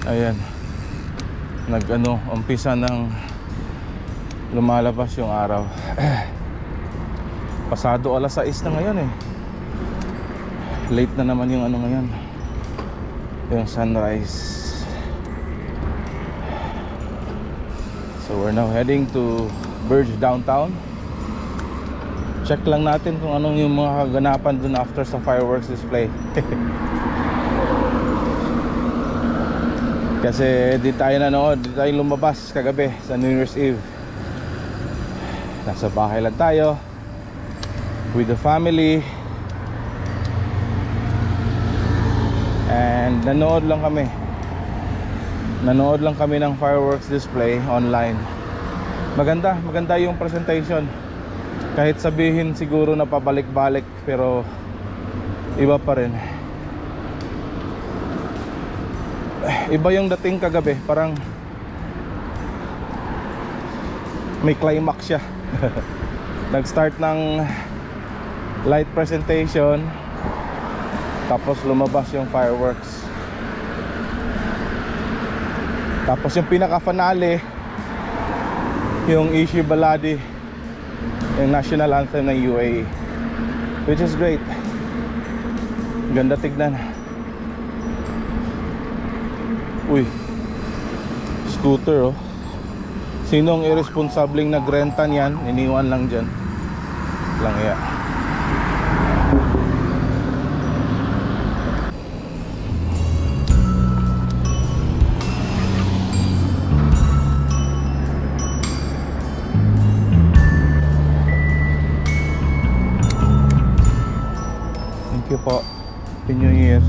Ayan, umpisa ng lumalabas yung araw. Pasado alas 6 na ngayon eh. Late na naman yung ngayon, yung sunrise. So we're now heading to Burj downtown. Check lang natin kung anong yung mga kaganapan dun after sa fireworks display. Kasi di tayo nanood, di tayo lumabas kagabi sa New Year's Eve. Nasa bahay lang tayo with the family. And nanood lang kami ng fireworks display online. Maganda yung presentation. Kahit sabihin siguro na pabalik-balik, pero iba pa rin. Iba yung dating kagabi, parang may climax siya. Nag-start ng light presentation, tapos lumabas yung fireworks, tapos yung pinaka-finale, yung Ishi Baladi, yung national anthem ng UAE, which is great. Ganda tignan. Uy, scooter oh. Sinong irresponsableng nagrenta niyan? Iniwan lang dyan. Lang ya. Thank you po. Happy New Year.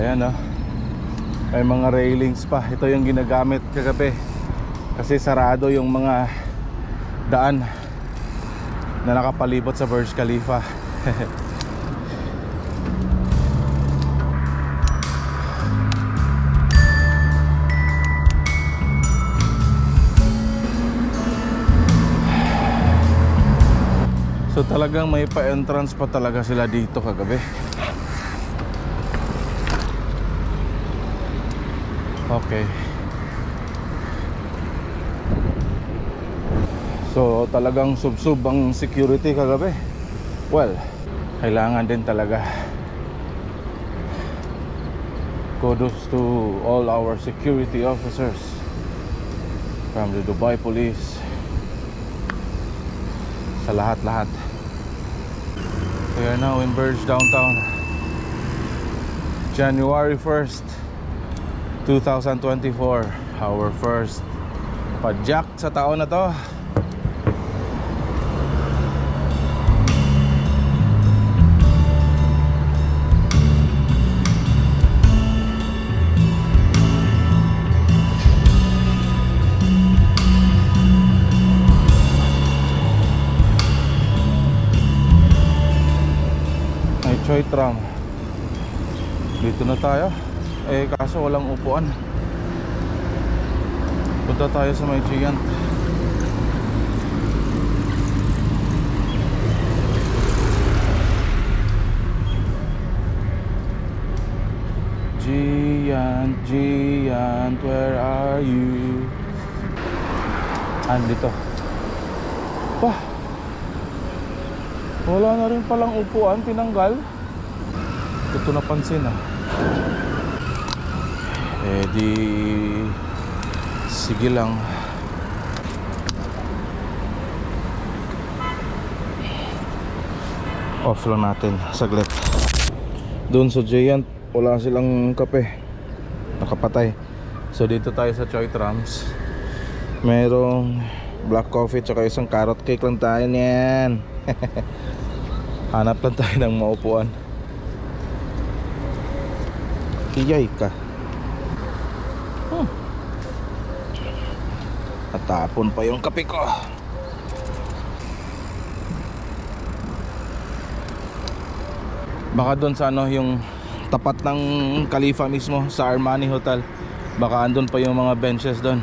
Ayan oh, may mga railings pa. Ito yung ginagamit kagabi kasi sarado yung mga daan na nakapalibot sa Burj Khalifa. Talagang may pa-entrance pa talaga sila dito kagabi. Okay. So talagang sub-sub ang security kagabi. Well, kailangan din talaga. Kudos to all our security officers from the Dubai Police. Sa lahat-lahat. We are now in Burj downtown. January 1st 2024, our first padjak sa taon na to. May Choi Tram. Dito na tayo. Eh kaso walang upuan. Punta tayo sa may Giant. Giant, Giant, where are you? Andito. Bah, wala na rin palang upuan, tinanggal. Ito napansin ah. Eh di sige lang. Off lang natin saglit. Doon sa Giant wala silang kape, nakapatay. So dito tayo sa Choi Trams. Merong black coffee tsaka isang carrot cake lang tayo niyan. Hanap lang tayo ng maupuan. Iyay ka. Natapon pa yung kape ko. Baka doon sa ano, yung tapat ng Khalifa mismo, sa Armani Hotel, baka andun pa yung mga benches doon.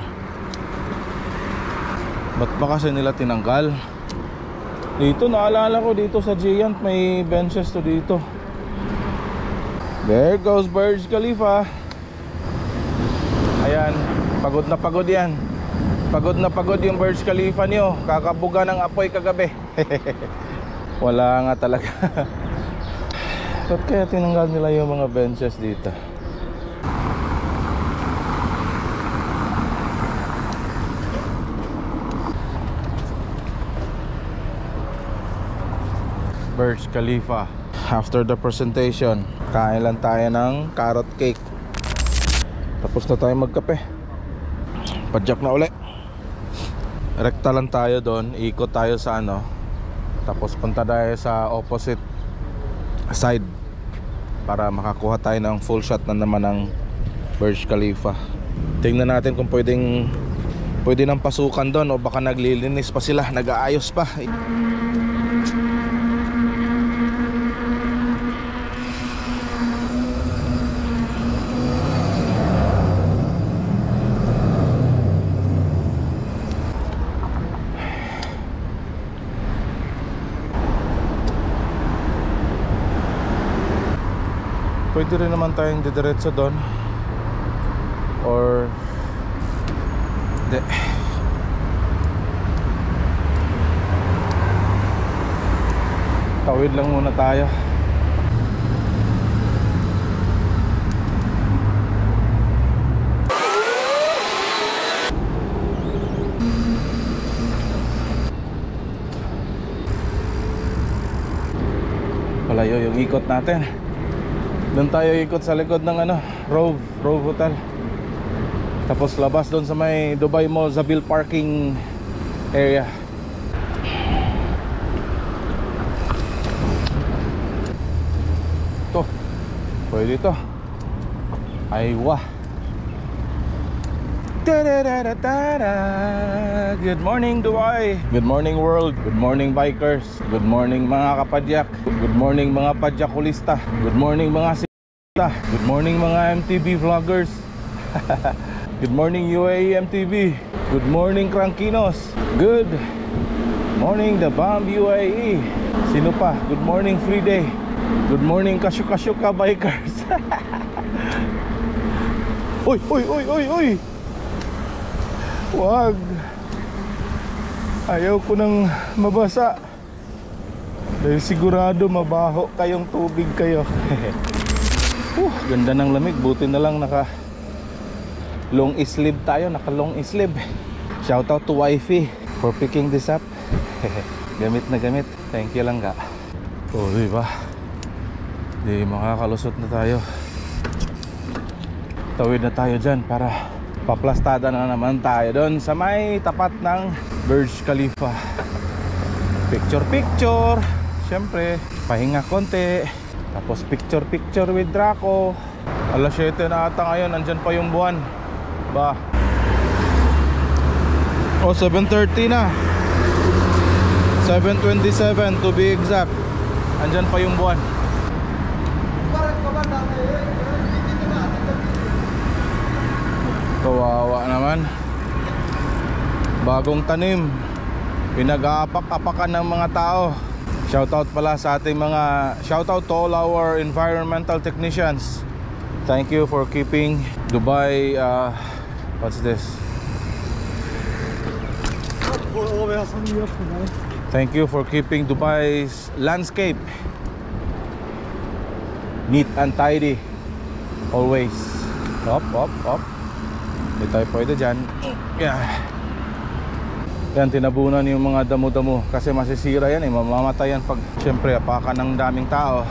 Ba't ba kasi nila tinanggal? Dito naalala ko, dito sa Giant may benches to dito. There goes Burj Khalifa. Ayan, pagod na pagod yan. Pagod na pagod yung Burj Khalifa niyo. Kakabuga ng apoy kagabi. Wala nga talaga. Ba't kaya tinanggal nila yung mga benches dito? Burj Khalifa. After the presentation, kain lang tayo ng carrot cake. Tapos na tayo magkape. Padjak na uli. Rekta lang tayo doon, ikot tayo sa ano, tapos punta tayo sa opposite side para makakuha tayo ng full shot na naman ng Burj Khalifa. Tingnan natin kung pwede nang pasukan doon o baka naglilinis pa sila, nag-aayos pa. Pwede rin naman tayong didiretso doon or de. Tawid lang muna tayo. Palayo yung ikot natin. Doon tayo ikot sa likod ng ano, Rove Hotel. Tapos labas doon sa may Dubai Mall Zabil parking area. To, pwede to. Aywa. Good morning Dubai. Good morning world. Good morning bikers. Good morning mga kapadyak. Good morning mga padyakulista. Good morning mga sita. Good morning mga MTV vloggers. Good morning UAE MTV. Good morning Crankinos. Good morning the Bomb UAE. Sino pa? Good morning, free day. Good morning, kasyuka bikers. Uy, uy, uy, uy, uy. Wag. Ayaw ko nang mabasa. Dahil sigurado mabaho kayong tubig kayo. Ganda ng lamig. Buti na lang naka long sleeve tayo. Naka long sleeve. Shoutout to wifey for picking this up. Gamit na gamit. Thank you lang ka. Oh, diba? Di makakalusot na tayo. Tawid na tayo dyan para paplastada na naman tayo doon sa may tapat ng Burj Khalifa. Picture. Siyempre, pahinga konti. Tapos picture with Draco. Alas 7 na ata ngayon. Nandyan pa yung buwan. Ba? O, 7:30 na. 7:27 to be exact. Andyan pa yung buwan. Kawawa naman. Bagong tanim, pinag-aapak-apakan ng mga tao. Shoutout pala sa ating mga, shoutout to all our environmental technicians. Thank you for keeping Dubai, what's this? Thank you for keeping Dubai's landscape neat and tidy always. Up. Hindi tayo pwede dyan. Yan, tinabunan yung mga damo-damo kasi masisira yan, mamamatay yan pag syempre apakan ng daming tao.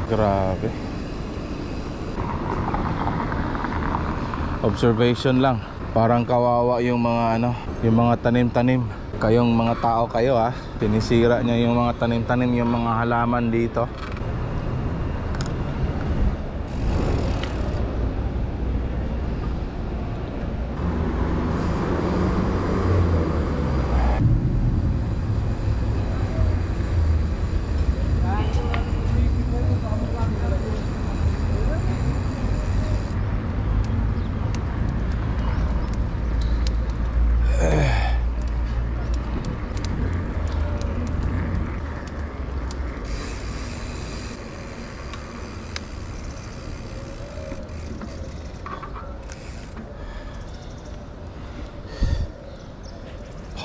Grabe. Observation lang. Parang kawawa yung mga yung mga tanim-tanim. Kayong mga tao kayo sinisira nyo yung mga tanim-tanim, yung mga halaman dito.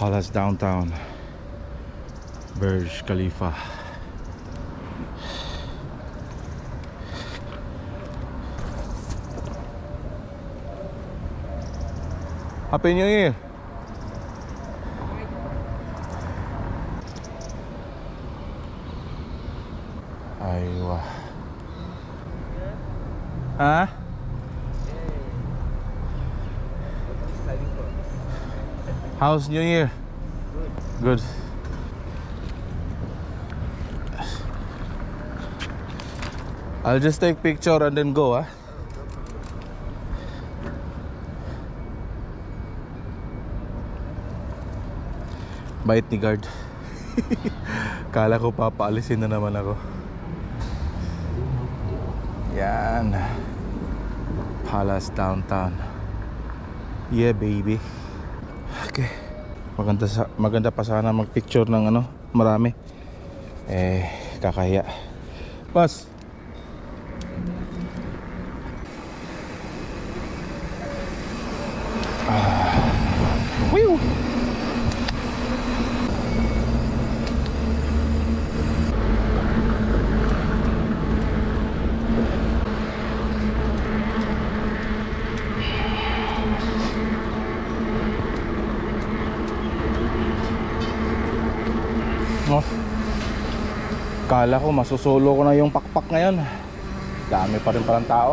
Palace downtown, Burj Khalifa. Happy New Year. Aywa. Ha? How's New Year? Good. I'll just take picture and then go, Bait ni guard. Kala ko papaalisin na naman ako. Yan. Palace downtown. Yeah, baby. Okay. Maganda pa sana magpicture ng marami. Kakahiya. Boss. Whew. Kala ko masusolo ko na yung pakpak ngayon. Dami pa rin palang tao.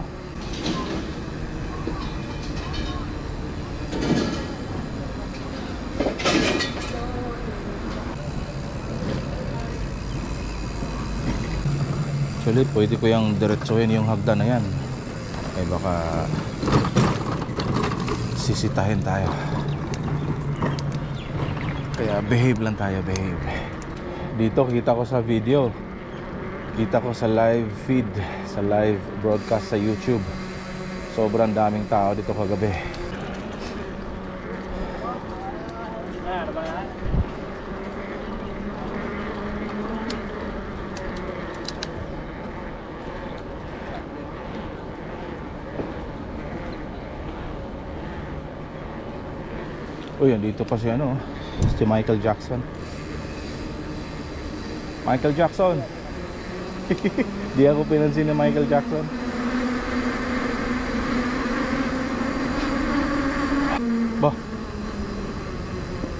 Actually, pwede ko yung diretsuhin yung hagdan na yan. Baka sisitahin tayo. Kaya behave lang tayo, behave. Dito kita ko sa video, kita ko sa live feed, sa live broadcast sa YouTube. Sobrang daming tao dito kagabi. Uy, andito pa si ano, si Michael Jackson. Michael Jackson. Di ako pinansin ni Michael Jackson. Bah,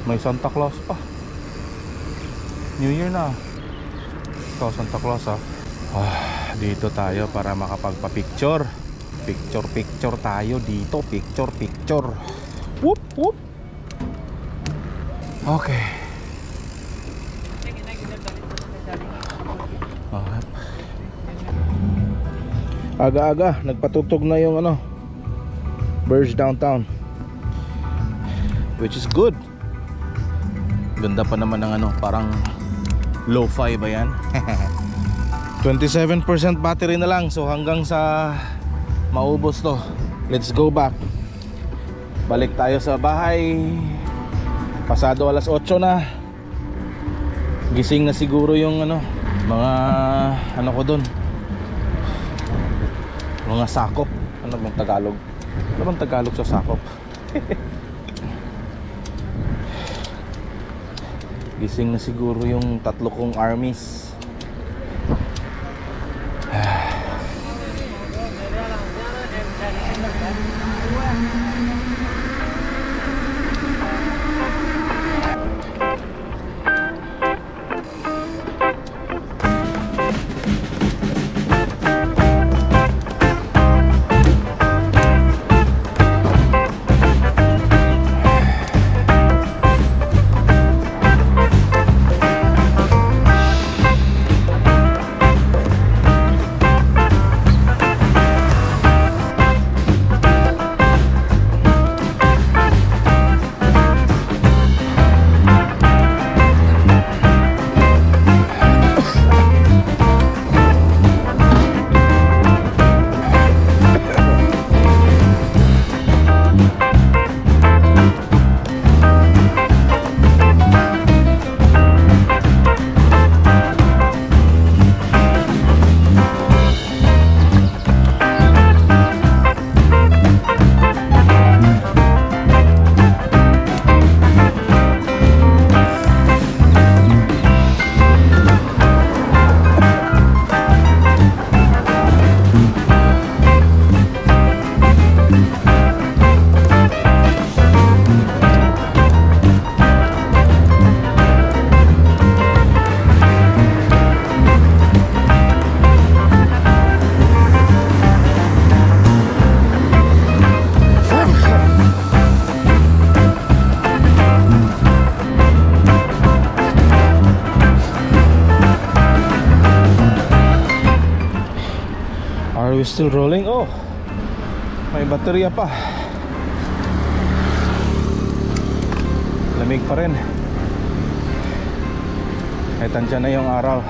may Santa Claus pa. New Year na. Ito Santa Claus ah. Dito tayo para makapagpa-picture. Picture tayo dito. Picture. Whoop whoop. Okay. Aga-aga nagpatugtog na yung ano, Birds Downtown, which is good. Ganda pa naman ng ano, parang lo-fi ba yan? 27% battery na lang, so hanggang sa maubos to. Let's go back. Balik tayo sa bahay. Pasado alas 8 na. Gising na siguro yung ano, mga ano ko dun, mga sakop. Ano bang Tagalog? Ano bang Tagalog sa sakop? Gising na siguro yung tatlo kong armies. Are we still rolling? Oh, may baterya pa. Lamig pa rin. Kahit andyan na yung araw.